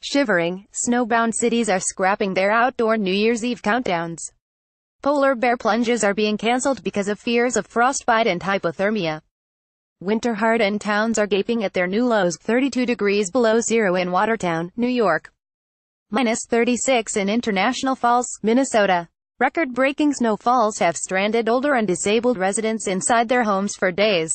Shivering, snowbound cities are scrapping their outdoor New Year's Eve countdowns. Polar bear plunges are being cancelled because of fears of frostbite and hypothermia. Winter-hardened towns are gaping at their new lows, 32 degrees below zero in Watertown, New York. Minus 36 in International Falls, Minnesota. Record-breaking snowfalls have stranded older and disabled residents inside their homes for days.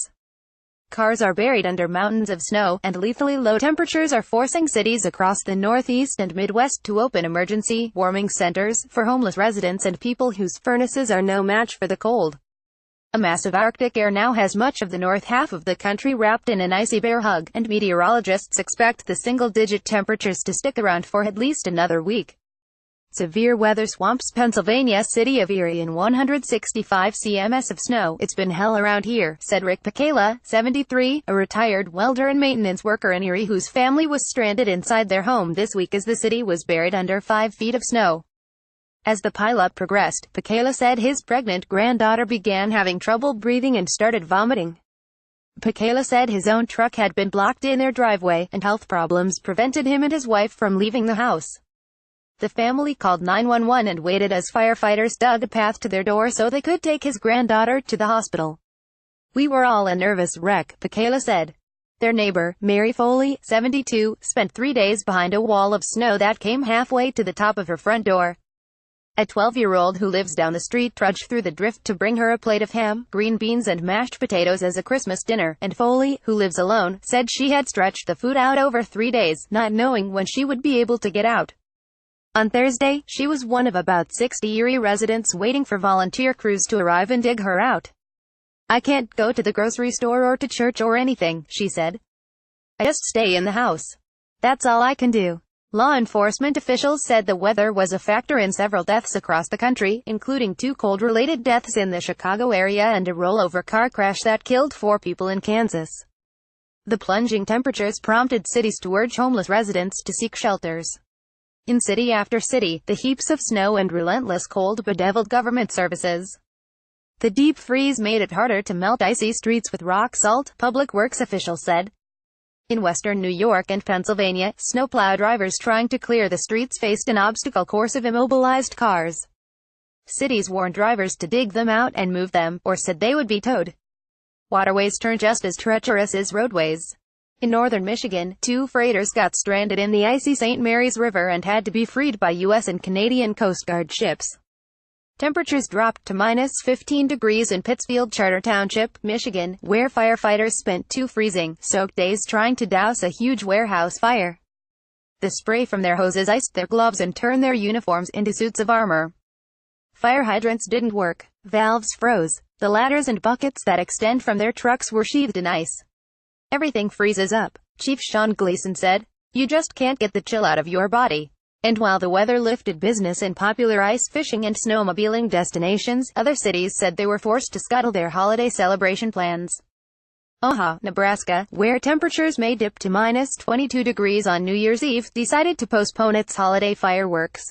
Cars are buried under mountains of snow, and lethally low temperatures are forcing cities across the Northeast and Midwest to open emergency warming centers for homeless residents and people whose furnaces are no match for the cold. A massive Arctic air now has much of the north half of the country wrapped in an icy bear hug, and meteorologists expect the single-digit temperatures to stick around for at least another week. Severe weather swamps Pennsylvania city of Erie in 165 cms of snow. "It's been hell around here," said Rick Pacala, 73, a retired welder and maintenance worker in Erie whose family was stranded inside their home this week as the city was buried under 5 feet of snow. As the pileup progressed, Pacala said his pregnant granddaughter began having trouble breathing and started vomiting. Pacala said his own truck had been blocked in their driveway, and health problems prevented him and his wife from leaving the house. The family called 911 and waited as firefighters dug a path to their door so they could take his granddaughter to the hospital. "We were all a nervous wreck," Pacala said. Their neighbor, Mary Foley, 72, spent 3 days behind a wall of snow that came halfway to the top of her front door. A 12-year-old who lives down the street trudged through the drift to bring her a plate of ham, green beans and mashed potatoes as a Christmas dinner, and Foley, who lives alone, said she had stretched the food out over 3 days, not knowing when she would be able to get out. On Thursday, she was one of about 60 Erie residents waiting for volunteer crews to arrive and dig her out. "I can't go to the grocery store or to church or anything," she said. "I just stay in the house. That's all I can do." Law enforcement officials said the weather was a factor in several deaths across the country, including 2 cold-related deaths in the Chicago area and a rollover car crash that killed 4 people in Kansas. The plunging temperatures prompted cities to urge homeless residents to seek shelters. In city after city, the heaps of snow and relentless cold bedeviled government services. The deep freeze made it harder to melt icy streets with rock salt, public works officials said. In western New York and Pennsylvania, snowplow drivers trying to clear the streets faced an obstacle course of immobilized cars. Cities warned drivers to dig them out and move them, or said they would be towed. Waterways turned just as treacherous as roadways. In northern Michigan, 2 freighters got stranded in the icy St. Mary's River and had to be freed by U.S. and Canadian Coast Guard ships. Temperatures dropped to minus 15 degrees in Pittsfield Charter Township, Michigan, where firefighters spent 2 freezing-soaked days trying to douse a huge warehouse fire. The spray from their hoses iced their gloves and turned their uniforms into suits of armor. Fire hydrants didn't work. Valves froze. The ladders and buckets that extend from their trucks were sheathed in ice. "Everything freezes up," Chief Sean Gleason said. "You just can't get the chill out of your body." And while the weather lifted business in popular ice fishing and snowmobiling destinations, other cities said they were forced to scuttle their holiday celebration plans. Omaha, Nebraska, where temperatures may dip to minus 22 degrees on New Year's Eve, decided to postpone its holiday fireworks.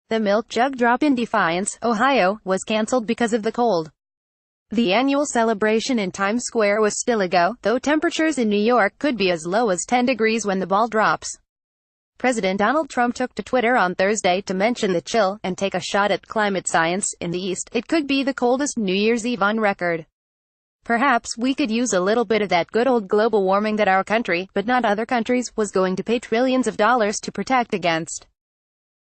The Milk Jug Drop in Defiance, Ohio, was canceled because of the cold. The annual celebration in Times Square was still a go, though temperatures in New York could be as low as 10 degrees when the ball drops. President Donald Trump took to Twitter on Thursday to mention the chill, and take a shot at climate science. In the East, it could be the coldest New Year's Eve on record. "Perhaps we could use a little bit of that good old global warming that our country, but not other countries, was going to pay trillions of dollars to protect against."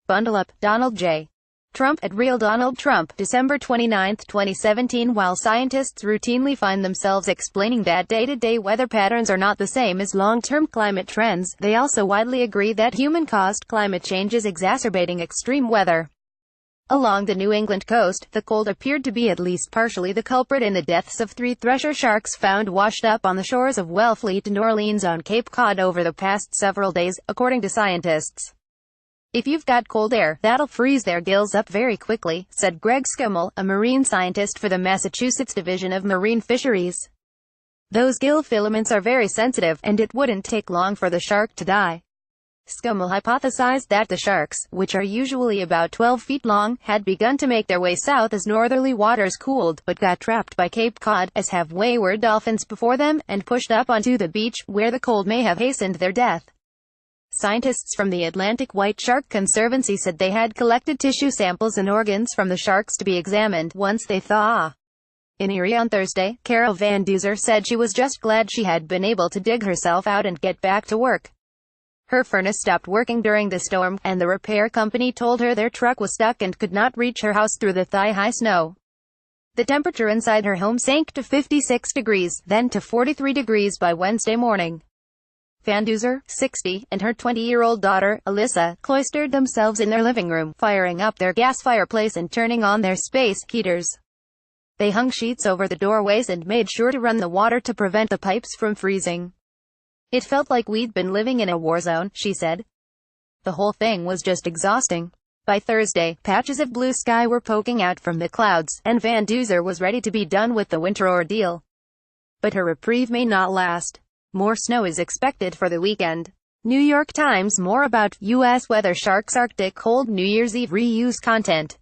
Bundle up, Donald J. Trump at Real Donald Trump, December 29, 2017. While scientists routinely find themselves explaining that day-to-day weather patterns are not the same as long-term climate trends, they also widely agree that human-caused climate change is exacerbating extreme weather. Along the New England coast, the cold appeared to be at least partially the culprit in the deaths of 3 thresher sharks found washed up on the shores of Wellfleet, New Orleans on Cape Cod over the past several days, according to scientists. "If you've got cold air, that'll freeze their gills up very quickly," said Greg Scummel, a marine scientist for the Massachusetts Division of Marine Fisheries. "Those gill filaments are very sensitive, and it wouldn't take long for the shark to die." Scummel hypothesized that the sharks, which are usually about 12 feet long, had begun to make their way south as northerly waters cooled, but got trapped by Cape Cod, as have wayward dolphins before them, and pushed up onto the beach, where the cold may have hastened their death. Scientists from the Atlantic White Shark Conservancy said they had collected tissue samples and organs from the sharks to be examined once they thaw. In Erie on Thursday, Carol Van Duzer said she was just glad she had been able to dig herself out and get back to work. Her furnace stopped working during the storm, and the repair company told her their truck was stuck and could not reach her house through the thigh-high snow. The temperature inside her home sank to 56 degrees, then to 43 degrees by Wednesday morning. Van Duzer, 60, and her 20-year-old daughter, Alyssa, cloistered themselves in their living room, firing up their gas fireplace and turning on their space heaters. They hung sheets over the doorways and made sure to run the water to prevent the pipes from freezing. "It felt like we'd been living in a war zone," she said. "The whole thing was just exhausting." By Thursday, patches of blue sky were poking out from the clouds, and Van Duzer was ready to be done with the winter ordeal. But her reprieve may not last. More snow is expected for the weekend. New York Times. More about U.S. weather. Sharks Arctic cold New Year's Eve reuse content.